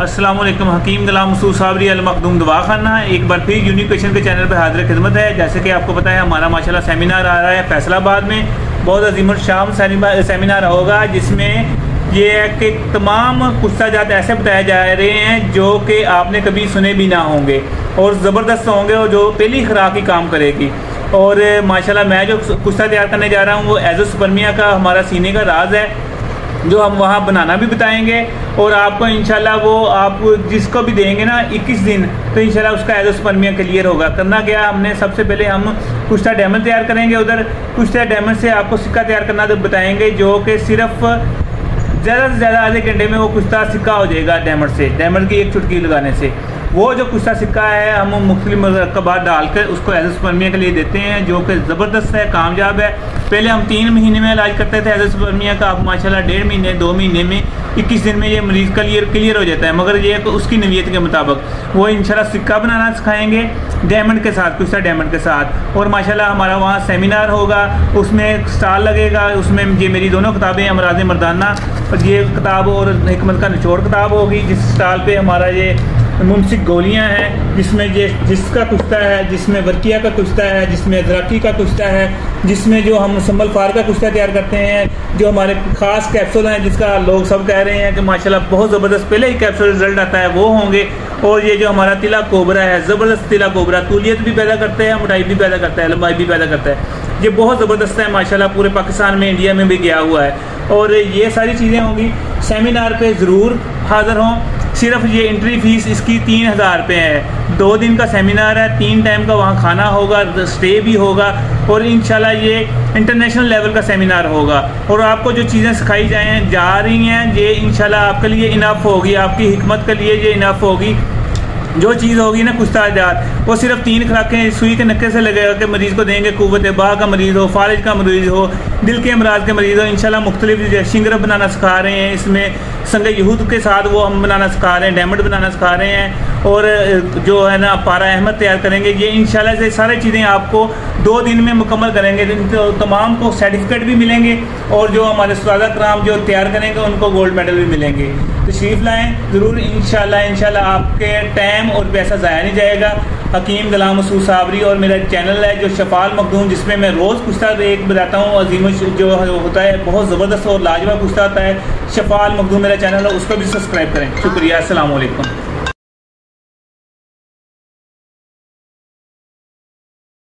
अस्सलाम वालेकुम। हकीम गुलाम मसूद साबरी अल मखदूम दवाखाना एक बार फिर यूनिक क्वेश्चन के चैनल पर हाजिर खिदमत है। जैसे कि आपको पता है हमारा माशाल्लाह सेमिनार आ रहा है फैसलाबाद में, बहुत अजीम शाम सेमिनार होगा, जिसमें ये है कि तमाम कुस्साजात ऐसे बताए जा रहे हैं जो कि आपने कभी सुने भी ना होंगे और ज़बरदस्त होंगे और जो पहली खुराक ही काम करेगी। और माशाल्लाह मैं जो कुस्सा तैयार करने जा रहा हूँ वो एज़ोस्पर्मिया का हमारा सीने का राज है, जो हम वहाँ बनाना भी बताएंगे और आपको इंशाल्लाह वो आप जिसको भी देंगे ना 21 दिन तो इंशाल्लाह उसका एज़ोस्पर्मिया क्लियर होगा। करना क्या, हमने सबसे पहले हम कुश्ता डायमंड तैयार करेंगे, उधर कुश्ता डायमंड से आपको सिक्का तैयार करना तो बताएंगे, जो कि सिर्फ ज़्यादा से ज़्यादा आधे घंटे में वो कुश्ता सिक्का हो जाएगा डायमंड से, डायमंड की एक चुटकी लगाने से। वो जो कुश्ता सिक्का है हम मुख्तलिफ मरकबात डालकर उसको एज़ोस्पर्मिया के लिए देते हैं, जो कि ज़बरदस्त है, कामयाब है। पहले हम 3 महीने में इलाज करते थे एज़ोस्पर्मिया का, अब माशाल्लाह 1.5 महीने 2 महीने में 21 दिन में ये मरीज़ क्लियर हो जाता है। मगर ये उसकी नीयत के मुताबिक वो इंशाल्लाह सिक्का बनाना सिखाएंगे डायमंड के साथ, कुश्ता डायमंड के साथ। और माशाल्लाह हमारा वहाँ सेमिनार होगा, उसमें स्टॉल लगेगा, उसमें ये मेरी दोनों किताबें अमराज़ मर्दाना और ये किताब और हिकमत का निचोड़ किताब होगी। जिस स्टॉल पे हमारा ये मुमसिक गोलियां हैं, जिसमें ये जिसका कुश्ता है, जिसमें वर्किया का कुश्ता है, जिसमें अदरकी का कुश्ता है, जिसमें जो हम मुसम्मल फार का कुश्ता तैयार करते हैं, जो हमारे ख़ास कैप्सूल हैं जिसका लोग सब कह रहे हैं कि माशाल्लाह बहुत ज़बरदस्त पहले ही कैप्सूल रिजल्ट आता है, वो होंगे। और ये जो हमारा तिला कोबरा है, ज़बरदस्त तिला कोबरा, तूलियत भी पैदा करते हैं, मोटाई भी पैदा करता है, लंबाई भी पैदा करता है। ये बहुत ज़बरदस्त है माशाल्लाह, पूरे पाकिस्तान में इंडिया में भी गया हुआ है। और ये सारी चीज़ें होंगी। सेमिनार पे ज़रूर हाज़िर हों। सिर्फ ये एंट्री फीस इसकी 3000 रुपये है। 2 दिन का सेमिनार है, 3 टाइम का वहाँ खाना होगा, स्टे भी होगा और इंशाल्लाह ये इंटरनेशनल लेवल का सेमिनार होगा। और आपको जो चीज़ें सिखाई जा रही हैं ये इंशाल्लाह आपके लिए इनफ होगी, आपकी हिकमत के लिए ये इनफ होगी। जो चीज़ होगी ना कुश्ताजात, वो सिर्फ 3 खुराकें सुई के नक्के से लगेगा कि मरीज़ को देंगे। कुव्वत बाह का मरीज़ हो, फालिज का मरीज़ हो, दिल के अमराज के मरीज़ हो, इंशाल्लाह मुख्तलिफ शिंगर बनाना सिखा रहे हैं। इसमें संग यहूद के साथ वो हम बनाना सिखा रहे हैं, डायमंड बनाना सिखा रहे हैं और जो है ना पारा अहमद तैयार करेंगे। ये इंशाल्लाह से सारी चीज़ें आपको 2 दिन में मुकम्मल करेंगे, तो तमाम को सर्टिफिकेट भी मिलेंगे और जो हमारे उस्ताद कराम जो तैयार करेंगे उनको गोल्ड मेडल भी मिलेंगे। तशरीफ़ लाएँ ज़रूर, इंशाल्लाह आपके टाइम और पैसा ज़ाया नहीं जाएगा। हकीम गुलाम मसूद साबरी और मेरा चैनल है जो शफाल मखदूम, जिसमें मैं रोज़ कुश्ता एक बताता हूँ, अजीम जो होता है बहुत ज़बरदस्त और लाजवाब कुश्ता आता है। शफाल मखदूम मेरा चैनल है, उसको भी सब्सक्राइब करें। शुक्रिया, अस्सलाम वालेकुम।